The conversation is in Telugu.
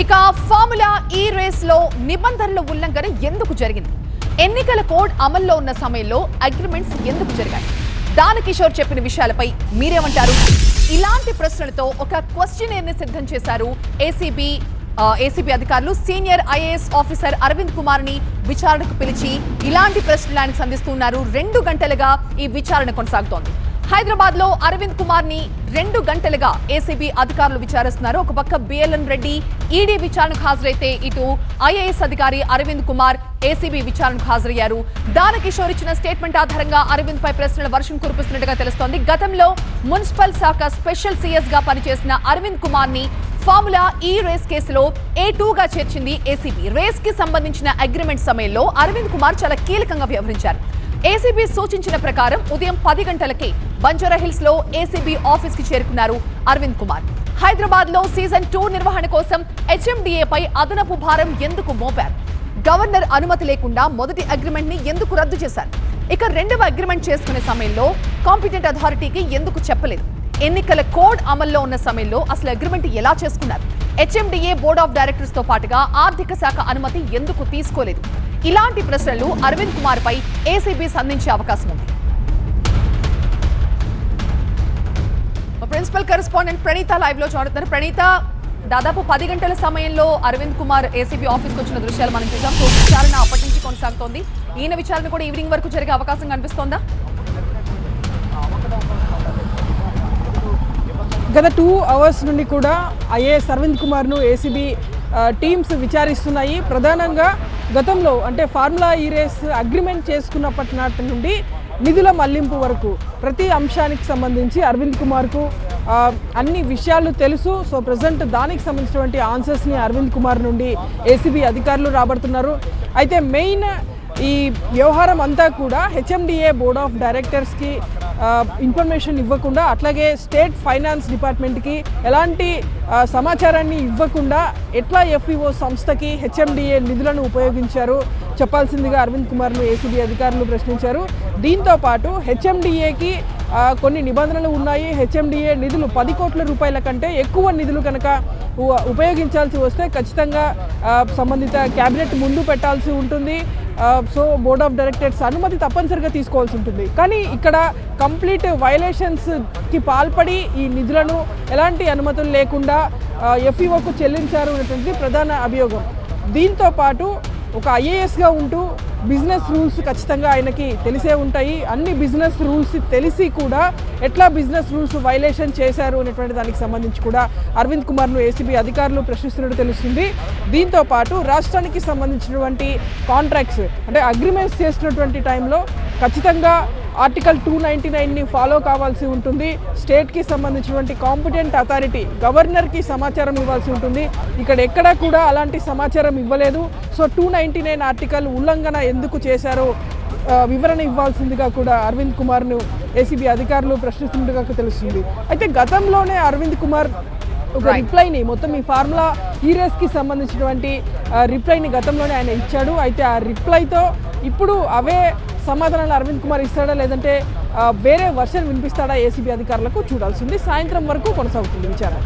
ఇక ఫార్ములా ఈ రేస్ లో నిబంధనల ఉల్లంఘన ఎందుకు జరిగింది? ఎన్నికల కోడ్ అమల్లో ఉన్న సమయంలో అగ్రిమెంట్స్ ఎందుకు జరిగాయి? దానకిషోర్ చెప్పిన విషయాలపై మీరేమంటారు? ఇలాంటి ప్రశ్నలతో ఒక క్వశ్చనర్ ని సిద్ధం చేశారు ఏసీబీ అధికారులు. Senior IAS officer Arvind Kumar ని విచారణకు పిలిచి ఇలాంటి ప్రశ్నలు ఆయన సంధిస్తున్నారు. 2 గంటలుగా ఈ విచారణ కొనసాగుతోంది. హైదరాబాద్ లో అరవింద్ కుమార్ ని 2 గంటలుగా ఏసీబీ అధికారులు విచారిస్తున్నారు. ఒక పక్క బిఎల్ఎన్ రెడ్డి ఈడీ విచారణకు హాజరైతే ఇటు ఐఏఎస్ అధికారి అరవింద్ కుమార్ ఏసీబీ విచారణకు హాజరయ్యారు. దానకిషోర్ ఇచ్చిన స్టేట్మెంట్ ఆధారంగా అరవింద్ పై ప్రశ్నల వర్షం కురిపిస్తున్నట్టుగా తెలుస్తోంది. గతంలో మున్సిపల్ శాఖ స్పెషల్ సిఎస్ గా పనిచేసిన అరవింద్ కుమార్ ని ఫార్ములా ఈ రేస్ కేసులో A2గా చేర్చింది ఏసీబీ. రేస్ కి సంబంధించిన అగ్రిమెంట్ సమయంలో అరవింద్ కుమార్ చాలా కీలకంగా వ్యవహరించారు. ఏసీబీ సూచించిన ప్రకారం ఉదయం 10 గంటలకి బంజారాహిల్స్ లో ఏసీబీ ఆఫీస్ కి చేరుకున్నారు అరవింద్ కుమార్. హైదరాబాద్ లో సీజన్ 2 నిర్వహణ కోసం హెచ్ఎండిఏ పై అదనపు భారం ఎందుకు మోపారు? గవర్నర్ అనుమతి లేకుండా మొదటి అగ్రిమెంట్ ని ఎందుకు రద్దు చేశారు? ఇక రెండవ అగ్రిమెంట్ చేసుకునే సమయంలో కాంపిటెంట్ అథారిటీకి ఎందుకు చెప్పలేదు? ఎన్నికల కోడ్ అమల్లో ఉన్న సమయంలో అసలు అగ్రిమెంట్ ఎలా చేసుకున్నారు? హెచ్ఎండిఏ బోర్డ్ ఆఫ్ డైరెక్టర్స్ తో పాటుగా ఆర్థిక శాఖ అనుమతి ఎందుకు తీసుకోలేదు? ఇలాంటి ప్రశ్నలు అరవింద్ కుమార్ పై ఏసీబీ సంధించే అవకాశం ఉంది. ప్రిన్సిపల్ కరెస్పాండెంట్ ప్రణీత లైవ్ లో చూడుతున్నారు. ప్రణీత, దాదాపు 10 గంటల సమయంలో అరవింద్ కుమార్ ఏసీబీ ఆఫీస్కి వచ్చిన దృశ్యాలు మనం చూసాం. సో విచారణ అప్పటి నుంచి కొనసాగుతోంది. ఈయన విచారణ కూడా ఈవినింగ్ వరకు జరిగే అవకాశం కనిపిస్తోందా? గత 2 అవర్స్ నుండి కూడా ఐఏఎస్ అరవింద్ కుమార్ను ఏసీబీ టీమ్స్ విచారిస్తున్నాయి. ప్రధానంగా గతంలో అంటే ఫార్ములా ఈ రేస్ అగ్రిమెంట్ చేసుకున్నప్పటి నాటి నుండి నిధుల మళ్లింపు వరకు ప్రతి అంశానికి సంబంధించి అరవింద్ కుమార్కు అన్ని విషయాలు తెలుసు. సో ప్రజెంట్ దానికి సంబంధించినటువంటి ఆన్సర్స్ని అరవింద్ కుమార్ నుండి ఏసీబీ అధికారులు రాబడుతున్నారు. అయితే మెయిన్ ఈ వ్యవహారం అంతా కూడా హెచ్ఎండిఏ బోర్డ్ ఆఫ్ డైరెక్టర్స్కి ఇన్ఫర్మేషన్ ఇవ్వకుండా, అట్లాగే స్టేట్ ఫైనాన్స్ డిపార్ట్మెంట్కి ఎలాంటి సమాచారాన్ని ఇవ్వకుండా ఎట్లా ఎఫ్ఈఓ సంస్థకి హెచ్ఎండిఏ నిధులను ఉపయోగించారు చెప్పాల్సిందిగా అరవింద్ కుమార్ను ఏసీబీ అధికారులు ప్రశ్నించారు. దీంతో పాటు హెచ్ఎండిఏకి కొన్ని నిబంధనలు ఉన్నాయి. హెచ్ఎండిఏ నిధులు 10 కోట్ల రూపాయల కంటే ఎక్కువ నిధులు కనుక ఉపయోగించాల్సి వస్తే ఖచ్చితంగా సంబంధిత క్యాబినెట్ ముందు పెట్టాల్సి ఉంటుంది. సో బోర్డ్ ఆఫ్ డైరెక్టర్స్ అనుమతి తప్పనిసరిగా తీసుకోవాల్సి ఉంటుంది. కానీ ఇక్కడ కంప్లీట్ వైలేషన్స్కి పాల్పడి ఈ నిధులను ఎలాంటి అనుమతులు లేకుండా ఎఫ్ఈఓకు చెల్లించారు అనేటువంటి ప్రధాన అభియోగం. దీంతో పాటు ఒక ఐఏఎస్గా ఉంటూ బిజినెస్ రూల్స్ ఖచ్చితంగా ఆయనకి తెలిసే ఉంటాయి. అన్ని బిజినెస్ రూల్స్ తెలిసి కూడా ఎట్లా బిజినెస్ రూల్స్ వైలేషన్ చేశారు అనేటువంటి దానికి సంబంధించి కూడా అరవింద్ కుమార్ను ఏసీబీ అధికారులు ప్రశ్నిస్తున్నట్టు తెలుస్తుంది. దీంతో పాటు రాష్ట్రానికి సంబంధించినటువంటి కాంట్రాక్ట్స్ అంటే అగ్రిమెంట్స్ చేస్తున్నటువంటి టైంలో ఖచ్చితంగా ఆర్టికల్ 299ని ఫాలో కావాల్సి ఉంటుంది. స్టేట్కి సంబంధించినటువంటి కాంపిటెంట్ అథారిటీ గవర్నర్కి సమాచారం ఇవ్వాల్సి ఉంటుంది. ఇక్కడ ఎక్కడా కూడా అలాంటి సమాచారం ఇవ్వలేదు. సో 299 ఆర్టికల్ ఉల్లంఘన ఎందుకు చేశారో వివరణ ఇవ్వాల్సిందిగా కూడా అరవింద్ కుమార్ను ఏసీబీ అధికారులు ప్రశ్నిస్తున్నట్టుగా తెలుస్తుంది. అయితే గతంలోనే అరవింద్ కుమార్ ఒక రిప్లైని మొత్తం ఈ ఫార్ములా ఈ రేస్కి సంబంధించినటువంటి రిప్లైని గతంలోనే ఆయన ఇచ్చాడు. అయితే ఆ రిప్లైతో ఇప్పుడు అవే సమాధానాలు అరవింద్ కుమార్ ఇస్తాడా లేదంటే వేరే వర్షన్ వినిపిస్తాడా ఏసీబీ అధికారులకు చూడాల్సింది. సాయంత్రం వరకు కొనసాగుతుంది విచారణ.